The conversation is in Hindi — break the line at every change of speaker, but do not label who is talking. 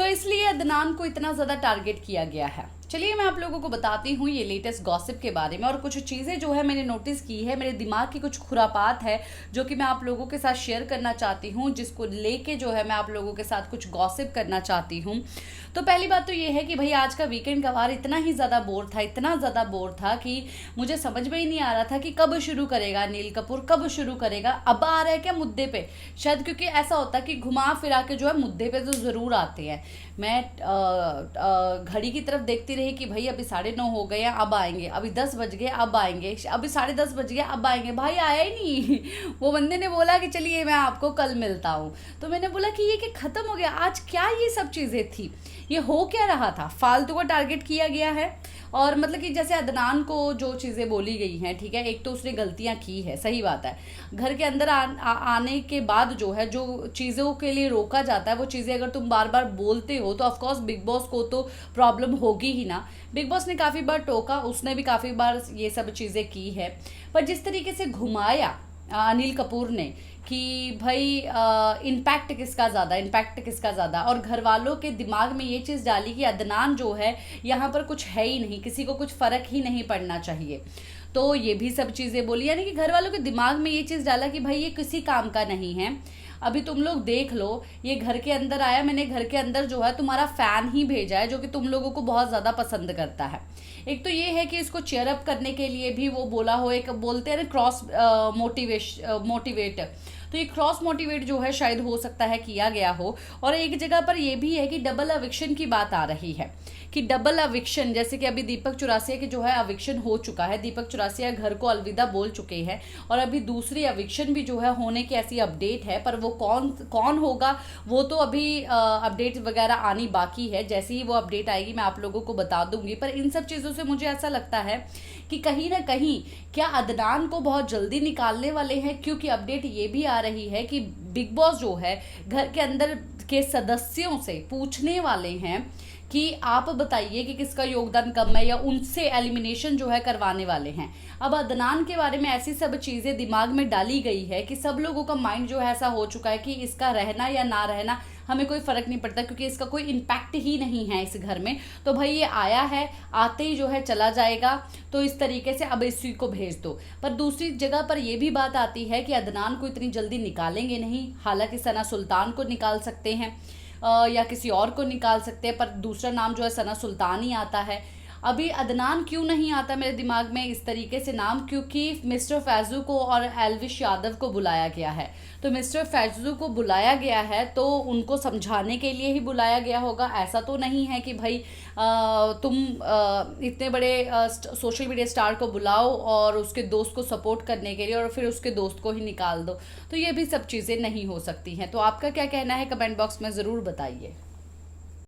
इसलिए अदनान को इतना ज़्यादा टारगेट किया गया है। चलिए मैं आप लोगों को बताती हूँ ये लेटेस्ट गॉसिप के बारे में, और कुछ चीज़ें जो है मैंने नोटिस की है, मेरे दिमाग की कुछ खुरापात है जो कि मैं आप लोगों के साथ शेयर करना चाहती हूँ, जिसको लेके जो है मैं आप लोगों के साथ कुछ गॉसिप करना चाहती हूँ। तो पहली बात तो ये है कि भाई आज का वीकेंड का वार इतना ही ज़्यादा बोर था, इतना ज़्यादा बोर था कि मुझे समझ में ही नहीं आ रहा था कि कब शुरू करेगा अनिल कपूर, कब शुरू करेगा, अब आ रहा है क्या मुद्दे पे। शायद क्योंकि ऐसा होता है कि घुमा फिरा के जो है मुद्दे पे तो ज़रूर आते हैं। मैं घड़ी की तरफ देखती रही कि भाई अभी 9:30 हो गए हैं, अब आएंगे, अभी 10 बज गए अब आएंगे, अभी 10:30 बज गए अब आएंगे, भाई आया ही नहीं। वो बंदे ने बोला कि चलिए मैं आपको कल मिलता हूँ। तो मैंने बोला कि ये कि ख़त्म हो गया आज, क्या ये सब चीज़ें थी, ये हो क्या रहा था, फालतू का टारगेट किया गया है। और मतलब कि जैसे अदनान को जो चीज़ें बोली गई हैं, ठीक है, एक तो उसने गलतियां की है, सही बात है। घर के अंदर आने के बाद जो है जो चीज़ों के लिए रोका जाता है, वो चीज़ें अगर तुम बार बार बोलते हो तो ऑफकोर्स बिग बॉस को तो प्रॉब्लम होगी ही ना। बिग बॉस ने काफ़ी बार टोका, उसने भी काफ़ी बार ये सब चीज़ें की है, पर जिस तरीके से घुमाया अनिल कपूर ने कि भाई इम्पैक्ट किसका ज़्यादा, इम्पैक्ट किसका ज़्यादा, और घर वालों के दिमाग में ये चीज़ डाली कि अदनान जो है यहाँ पर कुछ है ही नहीं, किसी को कुछ फ़र्क ही नहीं पड़ना चाहिए। तो ये भी सब चीज़ें बोली, यानी कि घर वालों के दिमाग में ये चीज़ डाला कि भाई ये किसी काम का नहीं है। अभी तुम लोग देख लो, ये घर के अंदर आया, मैंने घर के अंदर जो है तुम्हारा फ़ैन ही भेजा है जो कि तुम लोगों को बहुत ज़्यादा पसंद करता है। एक तो ये है कि इसको चेयर अप करने के लिए भी वो बोला हो, एक बोलते हैं ना क्रॉस मोटिवेट, तो ये क्रॉस मोटिवेट जो है शायद हो सकता है किया गया हो। और एक जगह पर ये भी है कि डबल अविक्शन की बात आ रही है कि डबल अविक्शन, जैसे कि अभी दीपक चौरासिया की जो है अविक्शन हो चुका है, दीपक चौरासिया घर को अलविदा बोल चुके हैं, और अभी दूसरी अविक्शन भी जो है होने की ऐसी अपडेट है, पर वो कौन होगा वो तो अभी अपडेट वगैरह आनी बाकी है। जैसे ही वो अपडेट आएगी मैं आप लोगों को बता दूंगी। पर इन सब चीज़ों से मुझे ऐसा लगता है कि कहीं ना कहीं क्या अदनान को बहुत जल्दी निकालने वाले हैं, क्योंकि अपडेट ये भी आ रही है कि बिग बॉस जो है घर के अंदर के सदस्यों से पूछने वाले हैं कि आप बताइए कि किसका योगदान कम है, या उनसे एलिमिनेशन जो है करवाने वाले हैं। अब अदनान के बारे में ऐसी सब चीज़ें दिमाग में डाली गई है कि सब लोगों का माइंड जो है ऐसा हो चुका है कि इसका रहना या ना रहना हमें कोई फ़र्क नहीं पड़ता, क्योंकि इसका कोई इम्पैक्ट ही नहीं है इस घर में। तो भाई ये आया है, आते ही जो है चला जाएगा, तो इस तरीके से अब इसी को भेज दो। पर दूसरी जगह पर यह भी बात आती है कि अदनान को इतनी जल्दी निकालेंगे नहीं। हालांकि सना सुल्तान को निकाल सकते हैं या किसी और को निकाल सकते हैं, पर दूसरा नाम जो है सना सुल्तान ही आता है। अभी अदनान क्यों नहीं आता मेरे दिमाग में इस तरीके से नाम, क्योंकि मिस्टर फैजू को और एल्विश यादव को बुलाया गया है। तो मिस्टर फैजू को बुलाया गया है तो उनको समझाने के लिए ही बुलाया गया होगा। ऐसा तो नहीं है कि भाई तुम इतने बड़े सोशल मीडिया स्टार को बुलाओ और उसके दोस्त को सपोर्ट करने के लिए और फिर उसके दोस्त को ही निकाल दो। तो ये भी सब चीज़ें नहीं हो सकती हैं। तो आपका क्या कहना है कमेंट बॉक्स में ज़रूर बताइए।